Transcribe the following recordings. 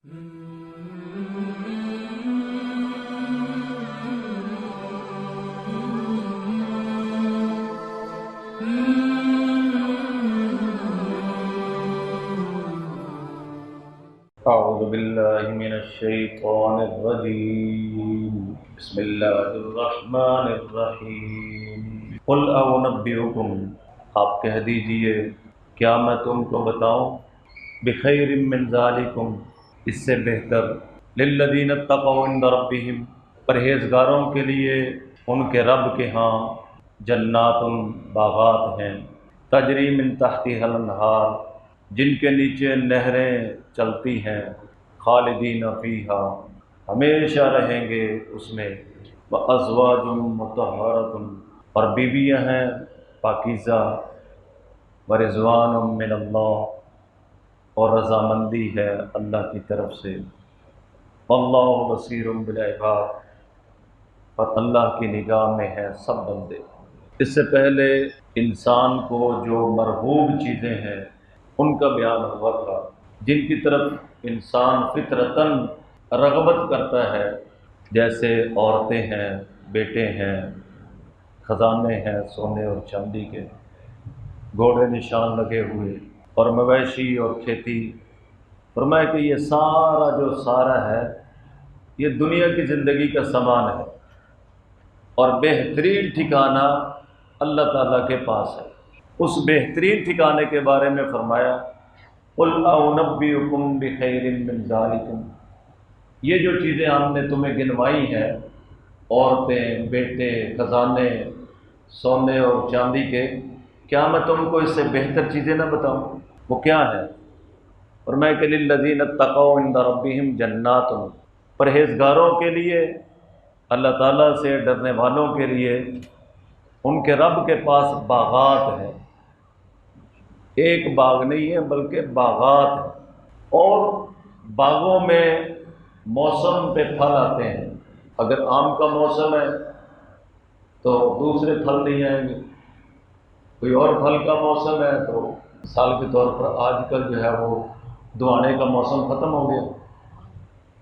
أعوذ بالله من الشيطان الرجيم بسم الله الرحمن الرحیم قل أنبئكم آپ کہہ دیجئے کیا میں تم کو بتاؤں بخیر من ذالکم اس سے بہتر للذین اتقوا عند ربہم پرہیزگاروں کے لیے ان کے رب کے ہاں جنات باغات ہیں تجری من تحتها الانہار جن کے نیچے نہریں چلتی ہیں خالدین فیہا ہمیشہ رہیں گے اس میں وازواج مطہرۃ اور بیویاں ہیں پاکیزہ ورضوان من اللہ اور رضامندی ہے اللہ کی طرف سے واللہ بصیر بالعباد اور اللہ کی نگاہ میں ہے سب بندے۔ اس سے پہلے انسان کو جو مرغوب چیزیں ہیں ان کا بیان ہوا تھا جن کی طرف انسان فطرتاً رغبت کرتا ہے، جیسے عورتیں ہیں، بیٹے ہیں، خزانے ہیں سونے اور چاندی کے، گھوڑے نشان لگے ہوئے اور مویشی اور کھیتی۔ فرمایا کہ یہ سارا جو سارا ہے یہ دنیا کی زندگی کا سامان ہے اور بہترین ٹھکانہ اللہ تعالیٰ کے پاس ہے۔ اس بہترین ٹھکانے کے بارے میں فرمایا قل أنبئكم بخیر من ذالکم، یہ جو چیزیں ہم نے تمہیں گنوائی ہیں، عورتیں، بیٹے، خزانے، سونے اور چاندی کے، کیا میں تم کو اس سے بہتر چیزیں نہ بتاؤں؟ وہ کیا ہے؟ فرمایا کہ للذین اتقوا عند ربہم جنات، پرہیزگاروں کے لیے، اللہ تعالیٰ سے ڈرنے والوں کے لیے ان کے رب کے پاس باغات ہیں۔ ایک باغ نہیں ہے بلکہ باغات ہیں، اور باغوں میں موسم پہ پھل آتے ہیں۔ اگر آم کا موسم ہے تو دوسرے پھل نہیں آئیں گے، کوئی اور پھل کا موسم ہے تو مثال کے طور پر آج کل جو ہے وہ دوانے کا موسم ختم ہو گیا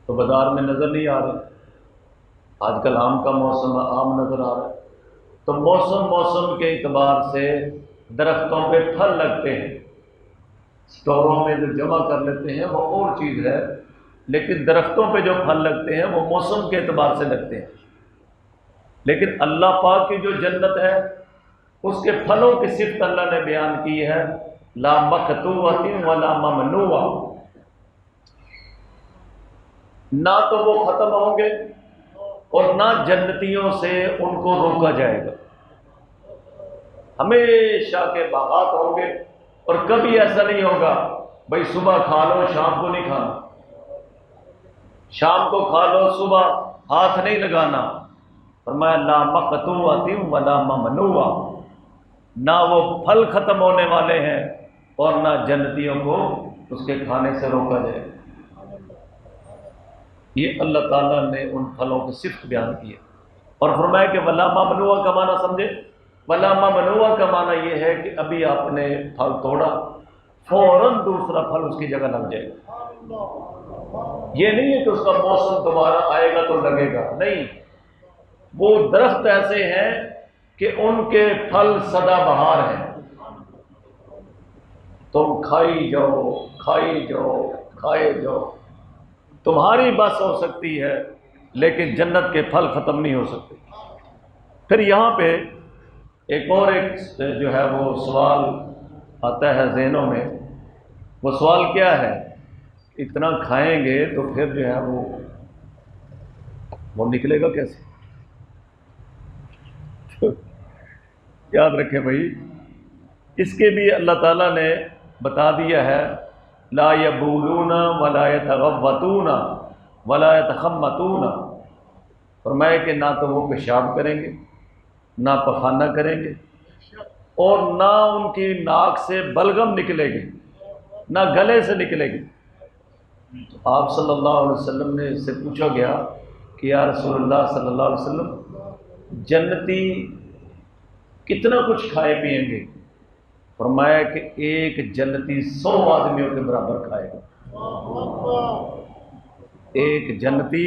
تو بازار میں نظر نہیں آ رہے، آج کل آم کا موسم ہے، آم نظر آ رہا ہے۔ تو موسم کے اعتبار سے درختوں پہ پھل لگتے ہیں، اسٹوروں میں جو جمع کر لیتے ہیں وہ اور چیز ہے، لیکن درختوں پہ جو پھل لگتے ہیں وہ موسم کے اعتبار سے لگتے ہیں۔ لیکن اللہ پاک کی جو جنت ہے اس کے پھلوں کی صفت اللہ نے بیان کی ہے، لا مقطوعۃ ولا ممنوعہ، نہ تو وہ ختم ہوں گے اور نہ جنتیوں سے ان کو روکا جائے گا، ہمیشہ کے باغات ہوں گے، اور کبھی ایسا نہیں ہوگا بھئی صبح کھا لو شام کو نہیں کھانا، شام کو کھا لو صبح ہاتھ نہیں لگانا۔ فرمایا لا مقطوعۃ ولا ممنوعہ، نہ وہ پھل ختم ہونے والے ہیں اور نہ جنتیوں کو اس کے کھانے سے روکا جائے۔ یہ اللہ تعالیٰ نے ان پھلوں کی صفت بیان کی ہے، اور فرمایا کہ ولا ممنوعہ کا معنی سمجھے، ولا ممنوعہ کا معنی یہ ہے کہ ابھی آپ نے پھل توڑا فوراً دوسرا پھل اس کی جگہ لگ جائے گا، یہ نہیں ہے کہ اس کا موسم دوبارہ آئے گا تو لگے گا، نہیں، وہ درخت ایسے ہیں کہ ان کے پھل سدا بہار ہیں، تم کھائی جاؤ کھائی جاؤ کھائے جاؤ، تمہاری بس ہو سکتی ہے لیکن جنت کے پھل ختم نہیں ہو سکتے۔ پھر یہاں پہ ایک جو ہے وہ سوال آتا ہے ذہنوں میں، وہ سوال کیا ہے؟ اتنا کھائیں گے تو پھر جو ہے وہ نکلے گا کیسے؟ یاد رکھیں بھائی، اس کے بھی اللہ تعالیٰ نے بتا دیا ہے لا یبولون ولا یتغوطون ولا یتخمتون، فرمایا کہ نہ تو وہ پیشاب کریں گے، نہ پخانہ کریں گے، اور نہ ان کی ناک سے بلغم نکلے گی، نہ گلے سے نکلے گی۔ آپ صلی اللہ علیہ وسلم نے اس سے پوچھا گیا کہ یا رسول اللہ صلی اللہ علیہ وسلم جنتی کتنا کچھ کھائے پئیں گے؟ فرمایا کہ ایک جنتی 100 آدمیوں کے برابر کھائے گا۔ ایک جنتی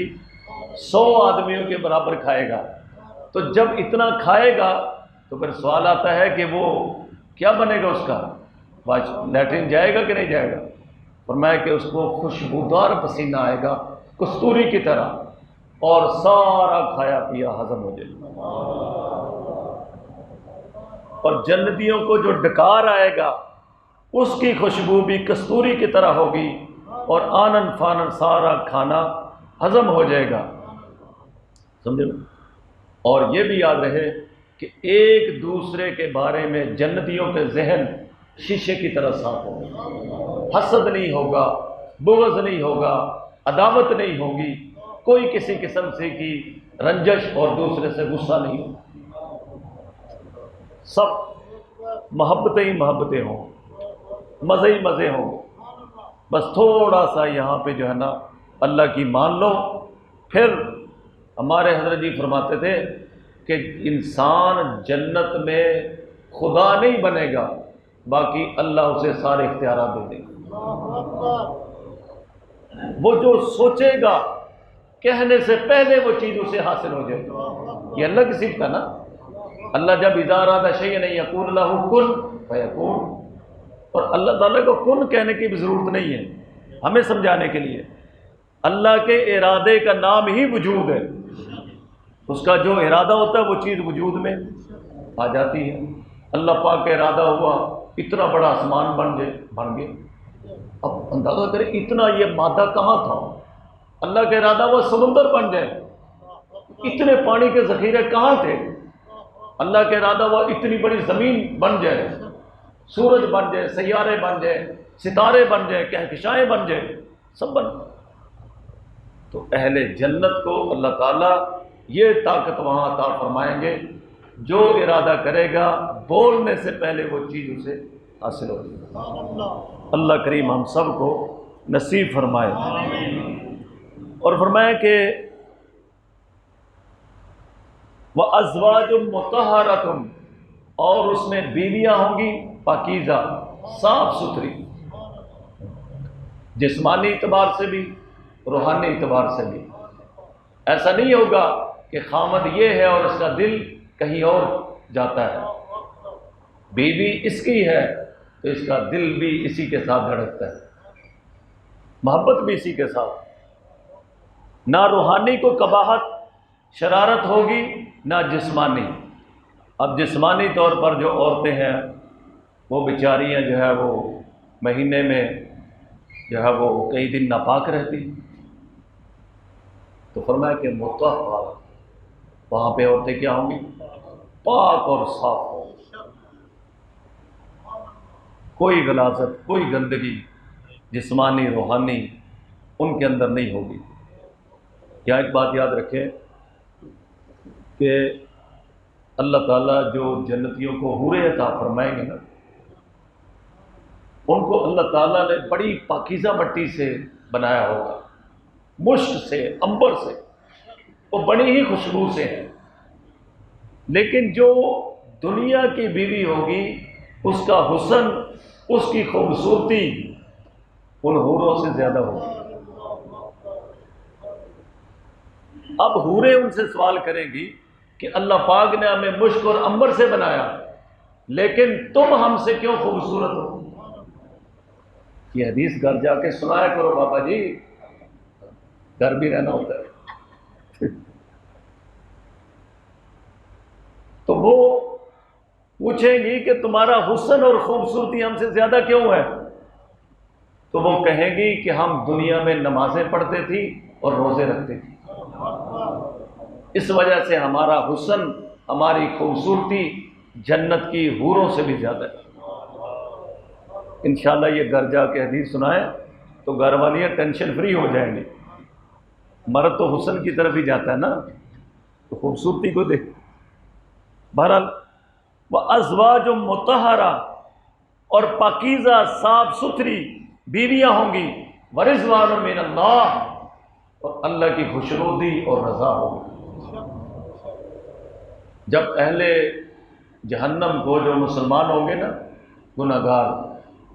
100 آدمیوں کے برابر کھائے گا۔ تو جب اتنا کھائے گا تو پھر سوال آتا ہے کہ وہ کیا بنے گا، اس کا لیٹرین جائے گا کہ نہیں جائے گا؟ فرمایا کہ اس کو خوشبودار پسینہ آئے گا کستوری کی طرح، اور سارا کھایا پیا ہضم ہو جائے گا۔ اور جنتیوں کو جو ڈکار آئے گا اس کی خوشبو بھی کستوری کی طرح ہوگی، اور آنن فانن سارا کھانا ہضم ہو جائے گا۔ سمجھے؟ اور یہ بھی یاد رہے کہ ایک دوسرے کے بارے میں جنتیوں کے ذہن شیشے کی طرح صاف ہوگا، حسد نہیں ہوگا، بغض نہیں ہوگا، عداوت نہیں ہوگی، کوئی کسی قسم سے کی رنجش اور دوسرے سے غصہ نہیں ہوگا، سب محبتیں ہی محبتیں ہوں، مزے ہی مزے ہوں۔ بس تھوڑا سا یہاں پہ جو ہے نا اللہ کی مان لو، پھر ہمارے حضرت جی فرماتے تھے کہ انسان جنت میں خدا نہیں بنے گا، باقی اللہ اسے سارے اختیارات دے دے گا۔ وہ جو سوچے گا کہنے سے پہلے وہ چیز اسے حاصل ہو جائے گی۔ یہ اللہ کی صفت ہے نا، اللہ جب اذا اراد شیئا یقول له کن فیکون، اور اللہ تعالیٰ کو کن کہنے کی بھی ضرورت نہیں ہے ہمیں سمجھانے کے لیے۔ اللہ کے ارادے کا نام ہی وجود ہے، اس کا جو ارادہ ہوتا ہے وہ چیز وجود میں آ جاتی ہے۔ اللہ پاک کا ارادہ ہوا اتنا بڑا آسمان بن گیا، اب اندازہ کریں اتنا یہ مادہ کہاں تھا۔ اللہ کا ارادہ ہوا سمندر بن جائے، اتنے پانی کے ذخیرے کہاں تھے۔ اللہ کا ارادہ ہوا اتنی بڑی زمین بن جائے، سورج بن جائے، سیارے بن جائے، ستارے بن جائے، کہکشائیں بن جائے، سب بن جائے۔ تو اہل جنت کو اللہ تعالیٰ یہ طاقت وہاں عطا فرمائیں گے، جو ارادہ کرے گا بولنے سے پہلے وہ چیز اسے حاصل ہوگی۔ اللہ کریم ہم سب کو نصیب فرمائے۔ اور فرمایا کہ وَأَزْوَاجٌ مُطَهَّرَةٌ، اور اس میں بیویاں ہوں گی پاکیزہ، صاف ستھری، جسمانی اعتبار سے بھی روحانی اعتبار سے بھی۔ ایسا نہیں ہوگا کہ خامد یہ ہے اور اس کا دل کہیں اور جاتا ہے، بیوی اس کی ہے تو اس کا دل بھی اسی کے ساتھ دھڑکتا ہے، محبت بھی اسی کے ساتھ۔ نہ روحانی کو قباحت شرارت ہوگی نہ جسمانی۔ اب جسمانی طور پر جو عورتیں ہیں وہ بیچاریاں جو ہے وہ مہینے میں جو ہے وہ کئی دن ناپاک رہتی، تو فرمایا کہ مطہر، وہاں پہ عورتیں کیا ہوں گی؟ پاک اور صاف ہوں، کوئی غلاظت کوئی گندگی جسمانی روحانی ان کے اندر نہیں ہوگی۔ یہاں ایک بات یاد رکھیں کہ اللہ تعالیٰ جو جنتیوں کو حوریں عطا فرمائیں گے نا، ان کو اللہ تعالیٰ نے بڑی پاکیزہ مٹی سے بنایا ہوگا، مشک سے، عنبر سے، وہ بڑی ہی خوشبو سے ہیں۔ لیکن جو دنیا کی بیوی ہوگی اس کا حسن، اس کی خوبصورتی ان حوروں سے زیادہ ہوگی۔ اب حوریں ان سے سوال کریں گی کہ اللہ پاک نے ہمیں مشک اور عنبر سے بنایا، لیکن تم ہم سے کیوں خوبصورت ہو؟ یہ حدیث گھر جا کے سنایا کرو بابا جی، گھر بھی رہنا ہوتا ہے۔ تو وہ پوچھیں گی کہ تمہارا حسن اور خوبصورتی ہم سے زیادہ کیوں ہے؟ تو وہ کہیں گی کہ ہم دنیا میں نمازیں پڑھتے تھی اور روزے رکھتے تھی، اس وجہ سے ہمارا حسن، ہماری خوبصورتی جنت کی حوروں سے بھی زیادہ ہے۔ انشاءاللہ یہ گھر جا کے حدیث سنائیں تو گھر والیاں ٹینشن فری ہو جائیں گے۔ مرد تو حسن کی طرف ہی جاتا ہے نا، تو خوبصورتی کو دیکھ۔ بہرحال وَأَزْوَاجٌ مُطَهَّرَةٌ، اور پاکیزہ صاف ستھری بیویاں ہوں گی، وَرِضْوَانٌ مِّنَ اللَّهِ، اور اللہ کی خوشنودی اور رضا ہوگی۔ جب اہل جہنم کو، جو مسلمان ہوں گے نا گناہ گار،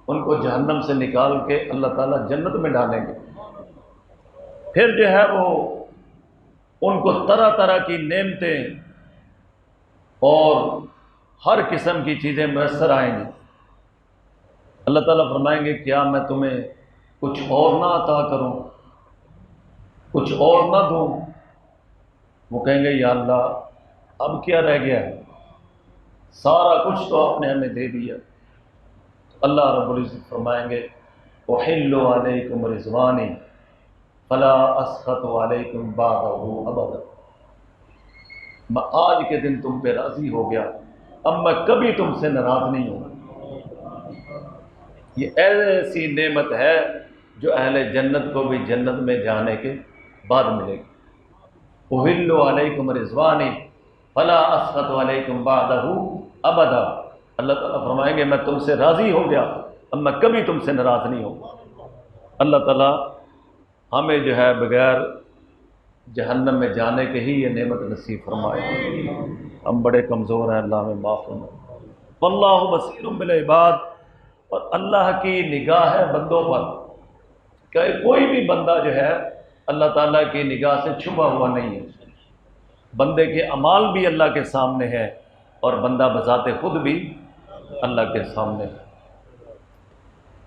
ان کو جہنم سے نکال کے اللہ تعالیٰ جنت میں ڈالیں گے، پھر جو ہے وہ ان کو طرح طرح کی نعمتیں اور ہر قسم کی چیزیں میسر آئیں گی۔ اللہ تعالیٰ فرمائیں گے کیا میں تمہیں کچھ اور نہ عطا کروں، کچھ اور نہ دوں؟ وہ کہیں گے یا اللہ اب کیا رہ گیا ہے، سارا کچھ تو آپ نے ہمیں دے دیا۔ اللہ رب العزت فرمائیں گے احل علیکم رضوانی فلا اسخط علیکم بعدہ ابدا، میں آج کے دن تم پہ راضی ہو گیا، اب میں کبھی تم سے ناراض نہیں ہوں۔ یہ ایسی نعمت ہے جو اہل جنت کو بھی جنت میں جانے کے بعد ملے گی۔ احل علیکم رضوانی فلا اسخط علیکم بعدہ ابدا، اللہ تعالیٰ فرمائیں گے میں تم سے راضی ہو گیا، اب میں کبھی تم سے ناراض نہیں ہوں۔ اللہ تعالیٰ ہمیں جو ہے بغیر جہنم میں جانے کے ہی یہ نعمت نصیب فرمائے۔ ہم بڑے کمزور ہیں، اللہ ہمیں معاف فرمائے۔ واللہ بصیر بالعباد، اور اللہ کی نگاہ ہے بندوں پر، کہ کوئی بھی بندہ جو ہے اللہ تعالیٰ کی نگاہ سے چھپا ہوا نہیں ہے۔ بندے کے اعمال بھی اللہ کے سامنے ہے اور بندہ بذات خود بھی اللہ کے سامنے ہے۔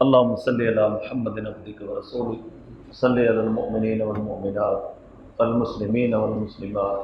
اللہم صلی علی محمد عبدک ورسولک، صلی علی المؤمنین والمؤمنات والمسلمین والمسلمات۔